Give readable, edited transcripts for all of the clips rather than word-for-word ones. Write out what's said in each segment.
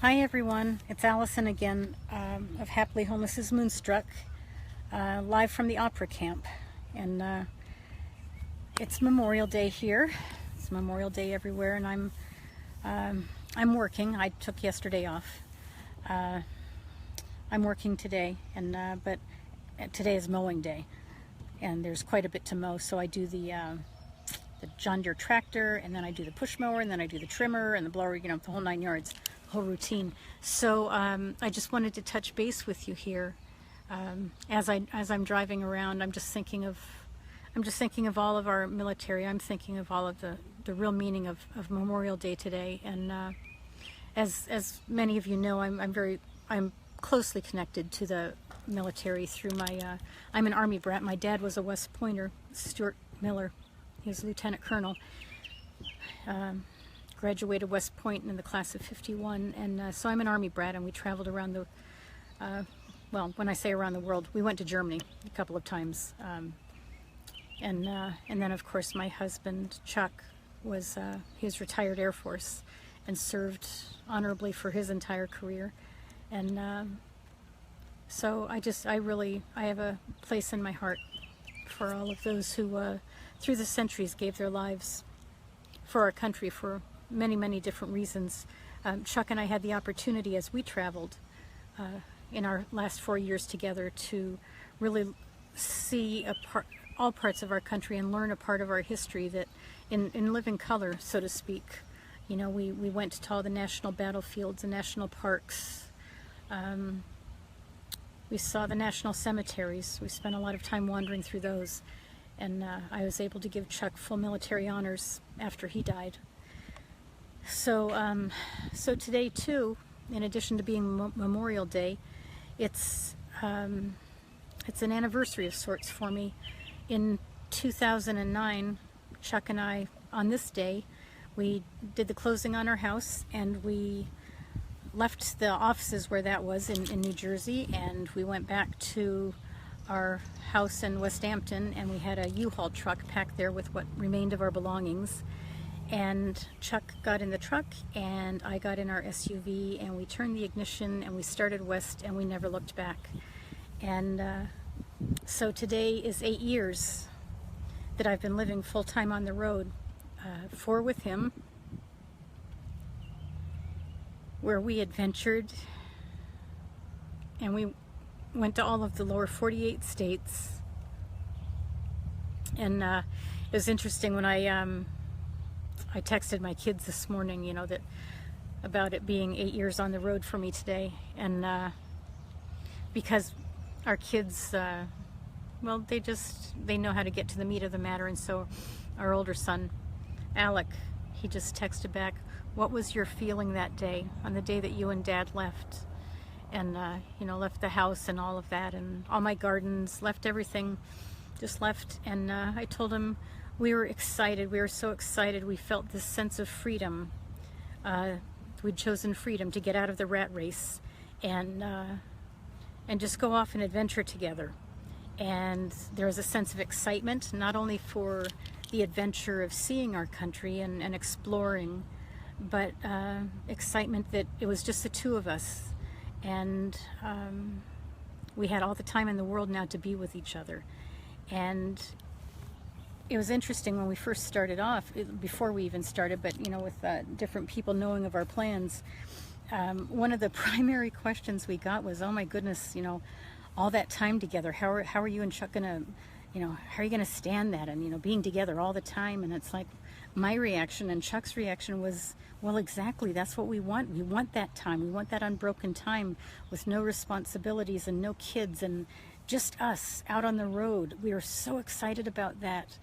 Hi everyone, it's Allison again of Happily Homeless's Moonstruck, live from the opera camp. And it's Memorial Day here. It's Memorial Day everywhere, and I'm working. I took yesterday off. I'm working today, and but today is mowing day, and there's quite a bit to mow. So I do the John Deere tractor, and then I do the push mower, and then I do the trimmer and the blower. You know, the whole 9 yards. Whole routine. So I just wanted to touch base with you here. As I'm driving around, I'm just thinking of all of our military. I'm thinking of all of the real meaning of Memorial Day today. And as many of you know, I'm closely connected to the military through my I'm an Army brat. My dad was a West Pointer, Stuart Miller. He was a lieutenant colonel. Graduated West Point in the class of *51, and so I'm an Army brat, and we traveled around the, well, when I say around the world, we went to Germany a couple of times, and then of course my husband Chuck he was retired Air Force and served honorably for his entire career, and so I have a place in my heart for all of those who through the centuries gave their lives for our country for many different reasons. Chuck and I had the opportunity as we traveled in our last 4 years together to really see all parts of our country and learn a part of our history that in living color, so to speak. You know, we went to all the national battlefields and national parks. We saw the national cemeteries. We spent a lot of time wandering through those, and I was able to give Chuck full military honors after he died. So, so today too, in addition to being Memorial Day, it's an anniversary of sorts for me. In 2009, Chuck and I, on this day, we did the closing on our house, and we left the offices where that was in New Jersey, and we went back to our house in West Hampton, and we had a U-Haul truck packed there with what remained of our belongings. And Chuck got in the truck, and I got in our SUV, and we turned the ignition, and we started west, and we never looked back. And so today is 8 years that I've been living full-time on the road, 4 with him, where we adventured, and we went to all of the lower 48 states. And it was interesting when I texted my kids this morning, you know, that about it being 8 years on the road for me today, and because our kids, well, they know how to get to the meat of the matter, and so our older son, Alec, he just texted back, "What was your feeling that day, on the day that you and Dad left?" And you know, left the house and all of that, and all my gardens, left everything, just left, and I told him, we were excited. We were so excited. We felt this sense of freedom. We'd chosen freedom to get out of the rat race and just go off and adventure together. And there was a sense of excitement, not only for the adventure of seeing our country and exploring, but excitement that it was just the two of us. And we had all the time in the world now to be with each other. And it was interesting when we first started off, before we even started, but you know, with different people knowing of our plans, one of the primary questions we got was, "Oh my goodness, you know, all that time together, how are you and Chuck gonna, you know, how are you gonna stand that, and you know, being together all the time?" And it's like, my reaction and Chuck's reaction was, well, exactly, that's what we want. We want that time. We want that unbroken time with no responsibilities and no kids and just us out on the road. We were so excited about that,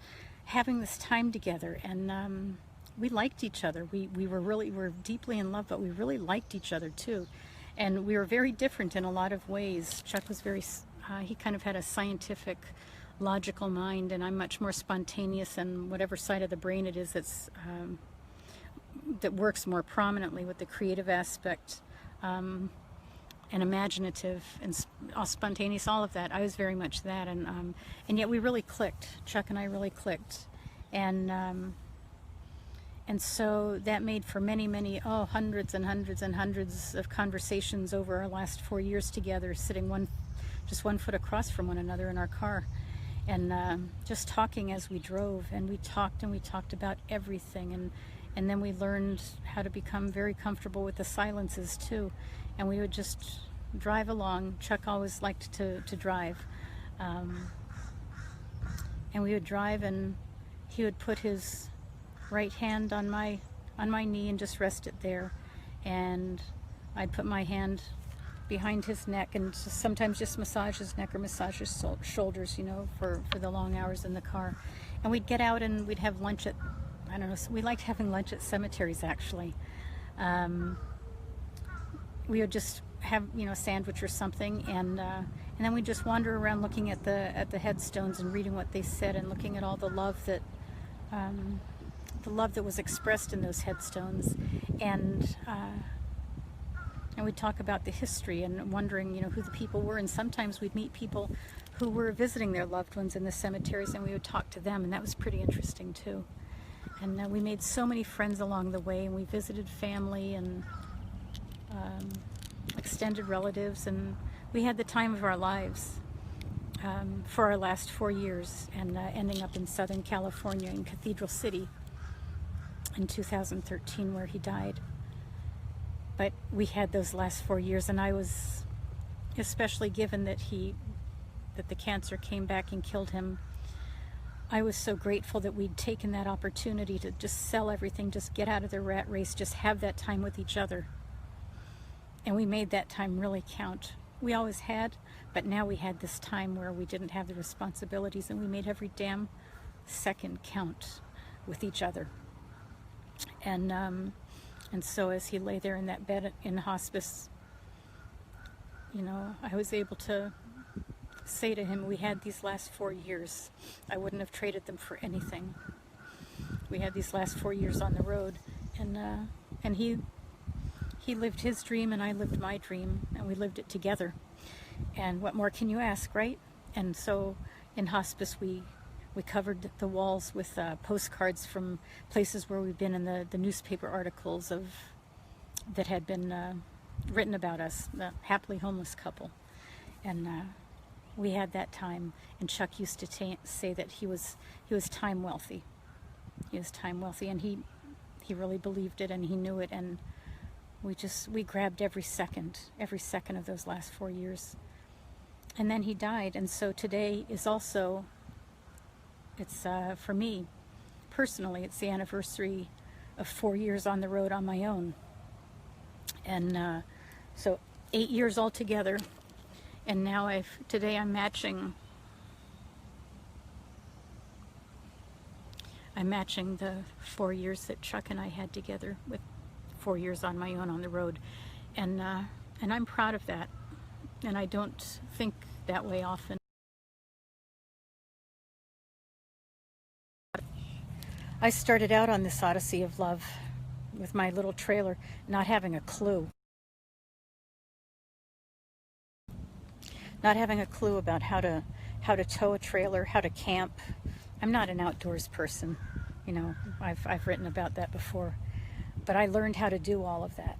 having this time together, and we liked each other. We were deeply in love, but we really liked each other too. And we were very different in a lot of ways. Chuck was he kind of had a scientific, logical mind, and I'm much more spontaneous, and whatever side of the brain it is that works more prominently with the creative aspect, and imaginative and spontaneous, all of that. I was very much that, and yet we really clicked. Chuck and I really clicked, and And so that made for many, many, hundreds and hundreds and hundreds of conversations over our last 4 years together, sitting just 1 foot across from one another in our car, and just talking as we drove. And we talked about everything, and then we learned how to become very comfortable with the silences too. And we would just drive along. Chuck always liked to drive, and we would drive, and he would put his right hand on my knee and just rest it there, and I'd put my hand behind his neck and sometimes just massage his neck or massage his shoulders, for the long hours in the car. And we'd get out and we'd have lunch at, I don't know, we liked having lunch at cemeteries actually. We would just have, a sandwich or something, and then we'd just wander around looking at the headstones and reading what they said, and looking at all the love that was expressed in those headstones, and we'd talk about the history and wondering, who the people were. And sometimes we'd meet people who were visiting their loved ones in the cemeteries, and we would talk to them, and that was pretty interesting too. And we made so many friends along the way, and we visited family and extended relatives, and we had the time of our lives for our last 4 years, and ending up in Southern California in Cathedral City in 2013, where he died. But we had those last 4 years, and I was, especially given that the cancer came back and killed him, I was so grateful that we'd taken that opportunity to just sell everything, just get out of the rat race, just have that time with each other. And we made that time really count. We always had, but now we had this time where we didn't have the responsibilities, and we made every damn second count with each other. And so as he lay there in that bed in hospice, I was able to say to him, we had these last 4 years. I wouldn't have traded them for anything. We had these last 4 years on the road, and he lived his dream and I lived my dream, and we lived it together. And what more can you ask, right? And so in hospice we covered the walls with postcards from places where we've been, in the newspaper articles that had been written about us, the happily homeless couple. And we had that time, and Chuck used to say that he was time wealthy. He was time wealthy, and he really believed it, and he knew it, and we grabbed every second of those last 4 years. And then he died, and so today is also, it's for me personally, it's the anniversary of 4 years on the road on my own. And so 8 years altogether, and now today I'm matching the 4 years that Chuck and I had together, with 4 years on my own on the road. And I'm proud of that, and I don't think that way often. I started out on this odyssey of love with my little trailer, not having a clue. Not having a clue about how to tow a trailer, how to camp. I'm not an outdoors person, I've written about that before, but I learned how to do all of that,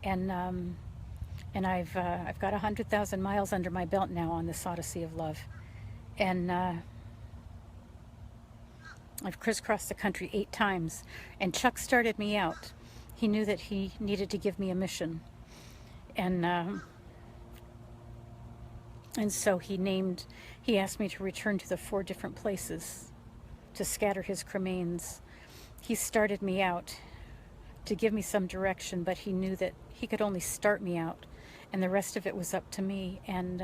and I've got 100,000 miles under my belt now on this odyssey of love, and I've crisscrossed the country 8 times, and Chuck started me out. He knew that he needed to give me a mission, and so he asked me to return to the 4 different places to scatter his cremains. He started me out to give me some direction, but he knew that he could only start me out, and the rest of it was up to me. And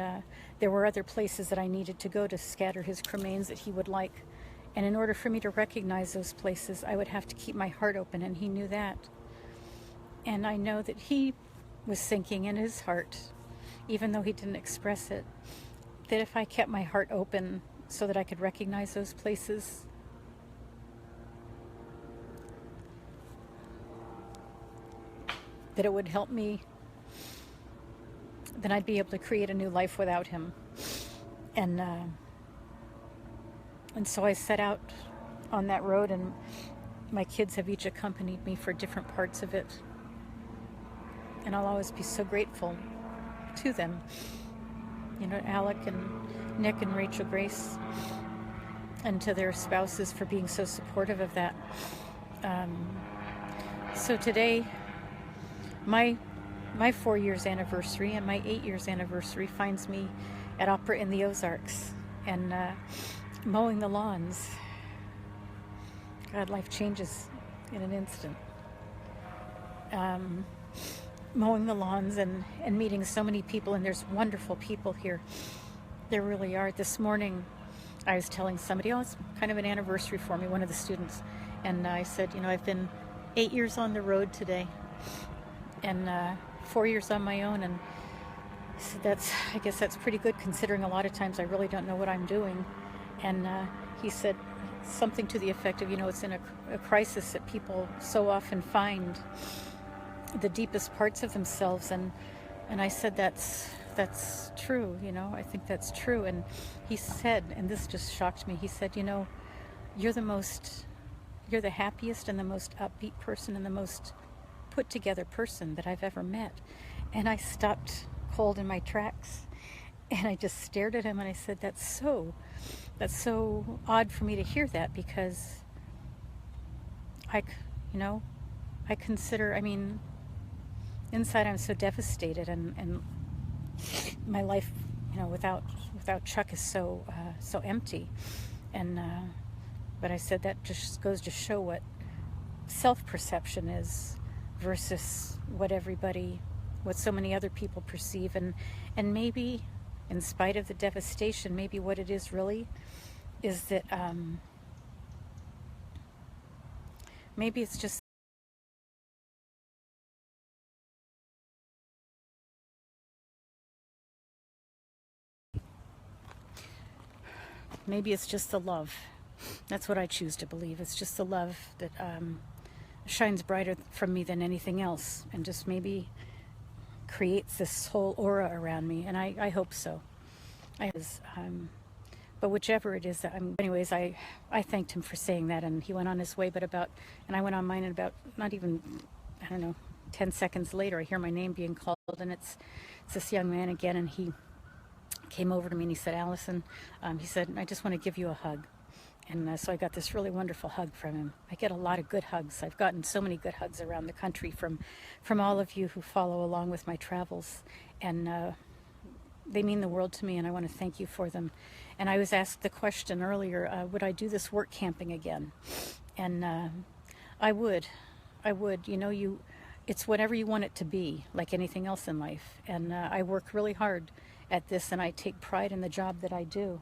there were other places that I needed to go to scatter his cremains that he would like. And in order for me to recognize those places, I would have to keep my heart open, and he knew that. And I know that he was thinking in his heart, even though he didn't express it, that if I kept my heart open so that I could recognize those places, that it would help me, then I'd be able to create a new life without him. And so I set out on that road, and my kids have each accompanied me for different parts of it. And I'll always be so grateful to them. You know, Alec and Nick and Rachel Grace, and to their spouses for being so supportive of that. So today, my 4 years anniversary and my 8 years anniversary finds me at Opera in the Ozarks and mowing the lawns. God, life changes in an instant. Mowing the lawns and meeting so many people, and there's wonderful people here. There really are. This morning I was telling somebody, oh, it's kind of an anniversary for me, one of the students, and I said, you know, I've been 8 years on the road today and 4 years on my own, and so I guess that's pretty good considering a lot of times I really don't know what I'm doing. And he said something to the effect of, you know, it's in a crisis that people so often find the deepest parts of themselves, and I said that's true, you know, I think that's true. And he said, and this just shocked me, he said, you know, you're the happiest and the most upbeat person and the most put together person that I've ever met. And I stopped cold in my tracks and I just stared at him and I said, that's so odd for me to hear that, because I consider, I mean, inside I'm so devastated, and my life, you know, without Chuck is so empty. And but I said that just goes to show what self-perception is versus what so many other people perceive, and maybe in spite of the devastation, maybe what it is really is that maybe it's just the love. That's what I choose to believe. It's just the love that shines brighter from me than anything else, and just maybe creates this whole aura around me. And I hope so. But whichever it is, anyways, I thanked him for saying that, and he went on his way. And I went on mine, and about not even, I don't know, 10 seconds later, I hear my name being called, and it's this young man again, and he came over to me and he said, Allison, he said, I just want to give you a hug. And so I got this really wonderful hug from him. I get a lot of good hugs. I've gotten so many good hugs around the country from all of you who follow along with my travels. And they mean the world to me, and I want to thank you for them. And I was asked the question earlier, would I do this work camping again? And I would. You know, it's whatever you want it to be, like anything else in life. And I work really hard at this, and I take pride in the job that I do.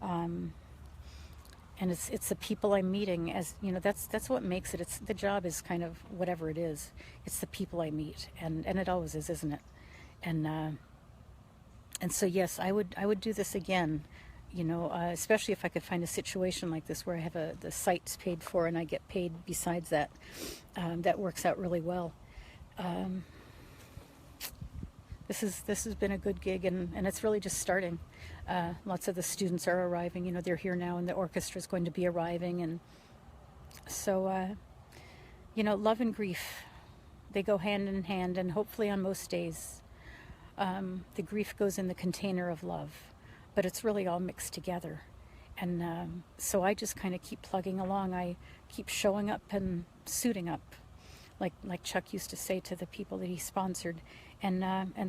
And it's the people I'm meeting, as you know, that's what makes it. The job is kind of whatever it is. It's the people I meet, and it always is, isn't it? And so yes, I would do this again, you know, especially if I could find a situation like this where I have the site's paid for and I get paid besides that. That works out really well. This has been a good gig, and it's really just starting. Lots of the students are arriving. You know, they're here now, and the orchestra is going to be arriving. And so, you know, love and grief, they go hand in hand, and hopefully on most days, the grief goes in the container of love, but it's really all mixed together. And so I just kind of keep plugging along. I keep showing up and suiting up, like Chuck used to say to the people that he sponsored, and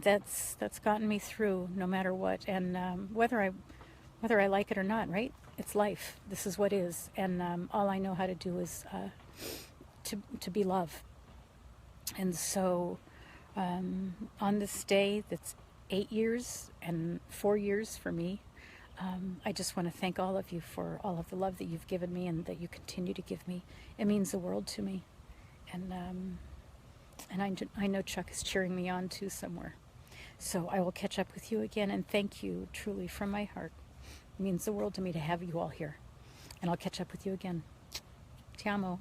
that's gotten me through no matter what. And whether I like it or not, right? It's life. This is what is, and all I know how to do is to be love. And so on this day, that's 8 years and 4 years for me. I just want to thank all of you for all of the love that you've given me and that you continue to give me. It means the world to me. And I know Chuck is cheering me on too somewhere. So I will catch up with you again, and thank you truly from my heart. It means the world to me to have you all here. And I'll catch up with you again. Ti amo.